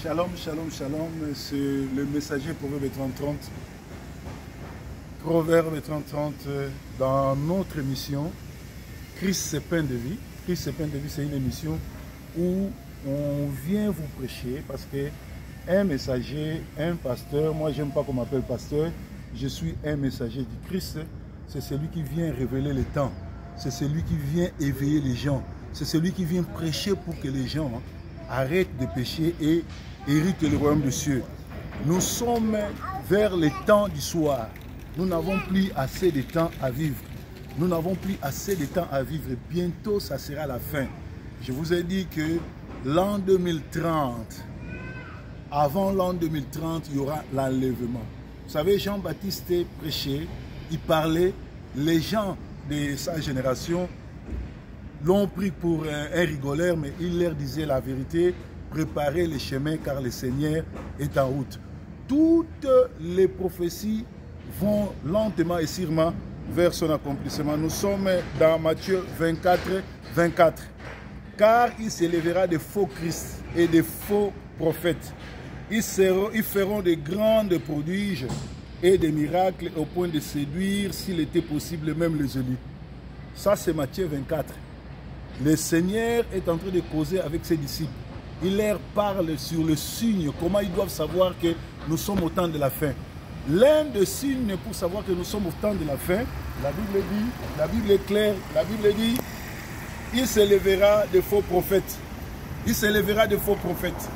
Shalom, shalom, shalom, c'est le messager Proverbe 30-30. Proverbe 30-30 dans notre émission Christ c'est pain de vie. Christ c'est pain de vie, c'est une émission où on vient vous prêcher parce que un messager, un pasteur, moi j'aime pas qu'on m'appelle pasteur, je suis un messager du Christ, c'est celui qui vient révéler les temps, c'est celui qui vient éveiller les gens, c'est celui qui vient prêcher pour que les gens arrêtent de pécher et héritent le royaume des cieux. Nous sommes vers les temps du soir. Nous n'avons plus assez de temps à vivre. Nous n'avons plus assez de temps à vivre. Bientôt, ça sera la fin. Je vous ai dit que l'an 2030, avant l'an 2030, il y aura l'enlèvement. Vous savez, Jean-Baptiste prêchait, il parlait, les gens de sa génération l'ont pris pour un rigoleur, mais il leur disait la vérité, préparez les chemins car le Seigneur est en route. Toutes les prophéties vont lentement et sûrement vers son accomplissement. Nous sommes dans Matthieu 24, 24. Car il s'élèvera de faux Christ et de faux prophètes. Ils feront de grandes prodiges et des miracles au point de séduire, s'il était possible, même les élus. Ça, c'est Matthieu 24. Le Seigneur est en train de causer avec ses disciples. Il leur parle sur le signe, comment ils doivent savoir que nous sommes au temps de la fin. L'un des signes pour savoir que nous sommes au temps de la fin, la Bible dit, la Bible est claire, la Bible dit, il s'élèvera de faux prophètes. Il s'élèvera de faux prophètes.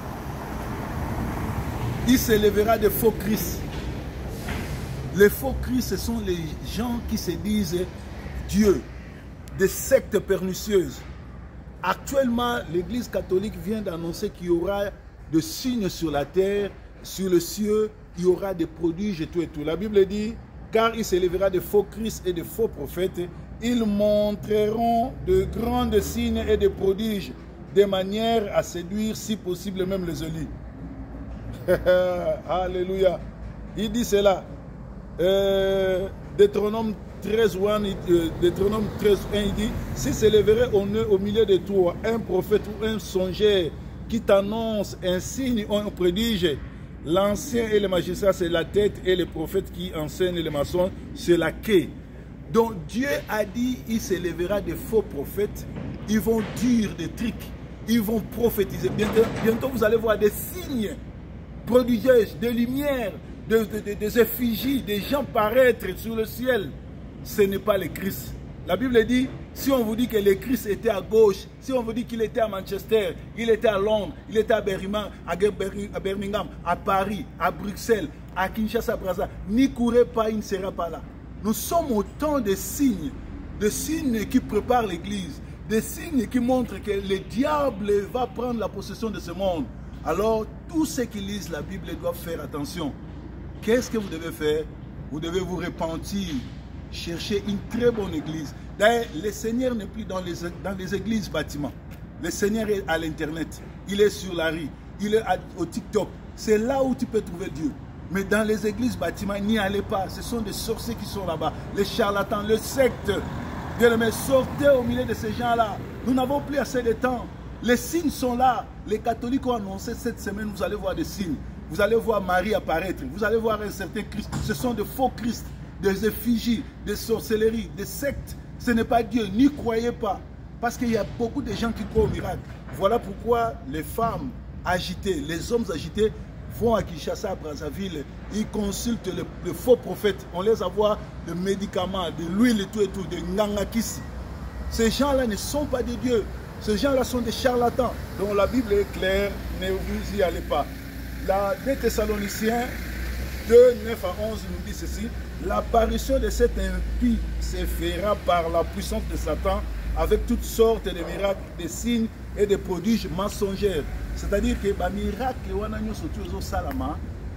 Il s'élèvera de faux Christ. Les faux Christ, ce sont les gens qui se disent Dieu, des sectes pernicieuses. Actuellement, l'Église catholique vient d'annoncer qu'il y aura des signes sur la terre, sur le ciel, il y aura des prodiges et tout et tout. La Bible dit, car il s'élèvera de faux Christ et de faux prophètes, ils montreront de grands signes et de prodiges, de manière à séduire, si possible, même les élus. Alléluia. Il dit cela. Deutéronome 13.1, il dit, si s'élèverait au milieu de toi un prophète ou un songeur qui t'annonce un signe ou un prodige, l'ancien et le magistrat c'est la tête et le prophète qui enseigne les maçons c'est la queue. Donc Dieu a dit, il s'élèvera des faux prophètes, ils vont dire des trucs, ils vont prophétiser. Bientôt vous allez voir des signes prodigieux, des lumières, des effigies, des gens paraître sur le ciel. Ce n'est pas le Christ. La Bible dit, si on vous dit que le Christ était à gauche, si on vous dit qu'il était à Manchester, il était à Londres, il était à Birmingham, à Paris, à Bruxelles, à Kinshasa, à Brazza, n'y courez pas, il ne sera pas là. Nous sommes autant de signes qui préparent l'Église, des signes qui montrent que le diable va prendre la possession de ce monde. Alors, tous ceux qui lisent la Bible doivent faire attention. Qu'est-ce que vous devez faire? Vous devez vous repentir, chercher une très bonne église. D'ailleurs, le Seigneur n'est plus dans les églises bâtiments. Le Seigneur est à l'internet. Il est sur la rue. Il est au TikTok. C'est là où tu peux trouver Dieu. Mais dans les églises bâtiments, n'y allez pas. Ce sont des sorciers qui sont là-bas. Les charlatans, les sectes. Bien-aimés, sortez au milieu de ces gens-là. Nous n'avons plus assez de temps. Les signes sont là. Les catholiques ont annoncé cette semaine, vous allez voir des signes. Vous allez voir Marie apparaître. Vous allez voir un certain Christ. Ce sont des faux Christ, des effigies, des sorcelleries, des sectes. Ce n'est pas Dieu. N'y croyez pas. Parce qu'il y a beaucoup de gens qui croient au miracle. Voilà pourquoi les femmes agitées, les hommes agités vont à Kinshasa, à Brazzaville. Ils consultent les faux prophètes. On les envoie de médicaments, de l'huile et tout, de ngangakisi. Ces gens-là ne sont pas des dieux. Ces gens-là sont des charlatans. Donc la Bible est claire. Ne vous y allez pas. La 2 Thessaloniciens 2, 9 à 11 nous dit ceci. L'apparition de cet impie se fera par la puissance de Satan avec toutes sortes de miracles, de signes et de prodiges mensongers. C'est-à-dire que les miracles,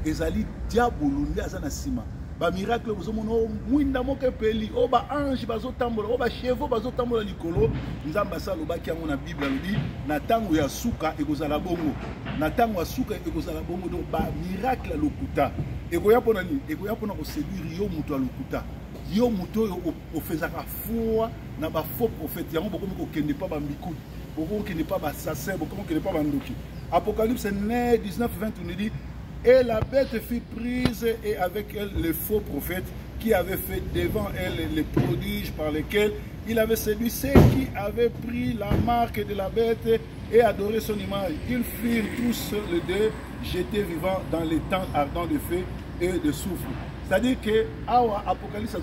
ils allaient diabolundi azanasima. Ba miracle ozomono mwinda moke peli oba ange bazotambola oba chevaux bazotambola likolo nzamba sa lobaki yango na Bible alobi na tango ya suka ekozala bongo na tango ya suka ekozala bongo donc ba miracle lokuta ekoya pona ni ekoya pona ko séduire yo muto lokuta yo muto ofezaka foi na ba faux prophète yango bokomi ko kende pa ba mikudi bokomi kende pa ba assassin bokomi kende pa ba ndoki Apocalypse 9, 19, 20, on nous dit, et la bête fut prise et avec elle les faux prophètes qui avaient fait devant elle les prodiges par lesquels il avait séduit ceux qui avaient pris la marque de la bête et adoré son image. Ils furent tous les deux jetés vivants dans les temps ardents de feu et de soufre. C'est-à-dire que, awa Apocalypse,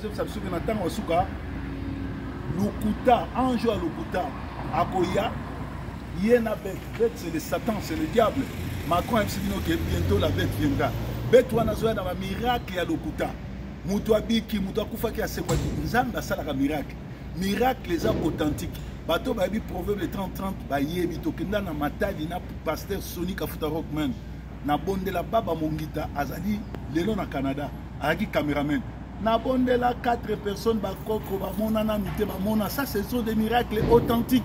Lukuta, ange à Lukuta, Akoya, Yena bête, bête c'est le Satan, c'est le diable. Macron a dit que bientôt la bête viendra. Bête ou anazoya dans un miracle à Lukuta. Moutouabiki, Moutouakoufaki a sekwati, Nzamba salaka miracle. Miracle les hommes authentiques. Bato babi proverbe 30-30, ba yebi tokenda na matadi na pasteur Sonic Afuta Rockman. Na bonde la baba mongita azali lelo na Canada, azali caméraman. Na bonde la 4 personnes bakoko ba monana mité ba mona, ça ce sont des miracles authentiques.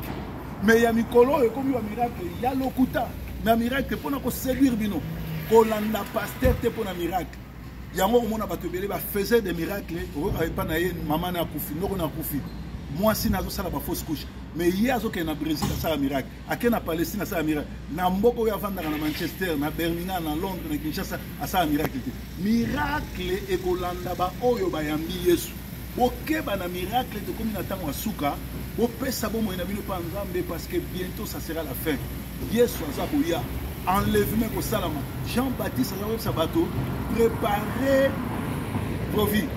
Mais il y a mikolo et comme un miracle, il y a lokuta. Mais un miracle pour nous séduire bino. Kolanda pasteur te pour un miracle. Yango mona bato belé ba faisait des miracles, o pas na ye maman na kufi, noko na kufi. Moi si nazo sala ba fausse couche. Mais hier azo ke na Brésil ça un miracle. Ake na Palestine ça un miracle. Na mboko ya vanda na Manchester, na Birmingham, na Londres, na Kinshasa ça un miracle. Miracle e kolanda ba oyo ba yambi Yesu. Ok ba na miracle de comme na tango asuka, o pesa bo mo ina bino pa nzambe parce que bientôt ça sera la fin. Yesu azaboya. Enlèvement au salama. Jean-Baptiste a bateau. Préparez vos vies.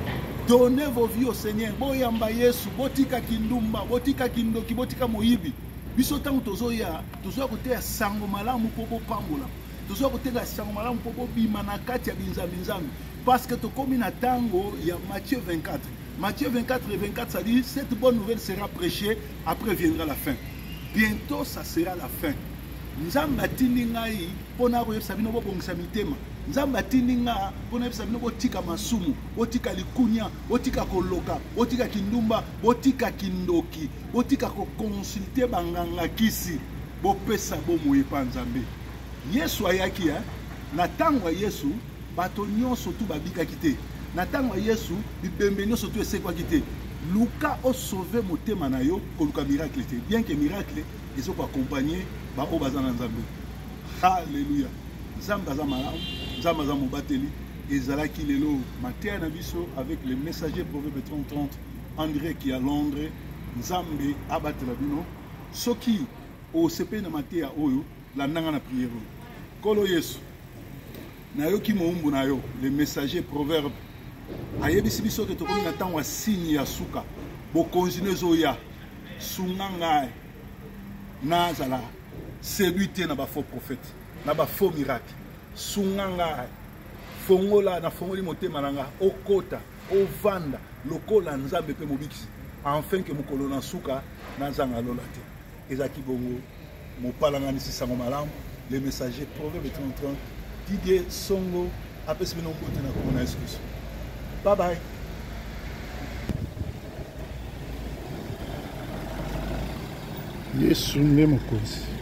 Donnez vos vies au Seigneur. Boyamba Yesu, botika kindumba, botika kindoki, botika moyibi. Bisotan tozoya, tozoya kote ya sango malamu popo pambola. Tozoya kote ya sango malamu popo bimanakati ya binzambi. Parce que to komi na tango ya Matthieu 24. Matthieu 24 et 24 ça dit cette bonne nouvelle sera prêchée, après viendra la fin. Bientôt ça sera la fin. Nzamba tindi ngai pona ko yebisa bino bobongisa mitema. Nzamba tindi nga pona yebisa bino botika masumu, botika likunya, botika koloka, botika kindumba, botika kindoki, botika ko consulter banganga kisi, bopesa bomoye pa Nzambe. Yesu ayaki na tango Yesu bato nyonso tu babika kite. Na tango Yesu bibembe nyonso tu esekwa kite. Luka o sauver motema na yo ko luka miracle te. Bien que miracle ils sont accompagnés par Obazana Nzambe. Alléluia. Nzamba za malamu, Nzamba za mobateli, ezalaki lelo matin na biso avec le messager proverbe 30-30 André qui est à Londres, Nzambe abatela bino. Soki o sepe na matia oyo la nanga na prière. Kolo Yesu. Na yo ki moumbu na yo, le messager proverbe ayebisi biso ke tokomi na tango signe ya suka. Bo continuer zoya sunganga nazala séduité na ba faux prophète na ba faux miracle sunganga fongola na fongoli motema nanga okota ovanda lokola Nzambe pe mobikisi enfin que mokolo na suka na zanga lola te ezaki bongo mopalanga nisi sango malamu le messager proverbe 30 Didier Songo apesi bino mbote na komona Yesu Kristo. Bye bye. Yesu nde mokonzi.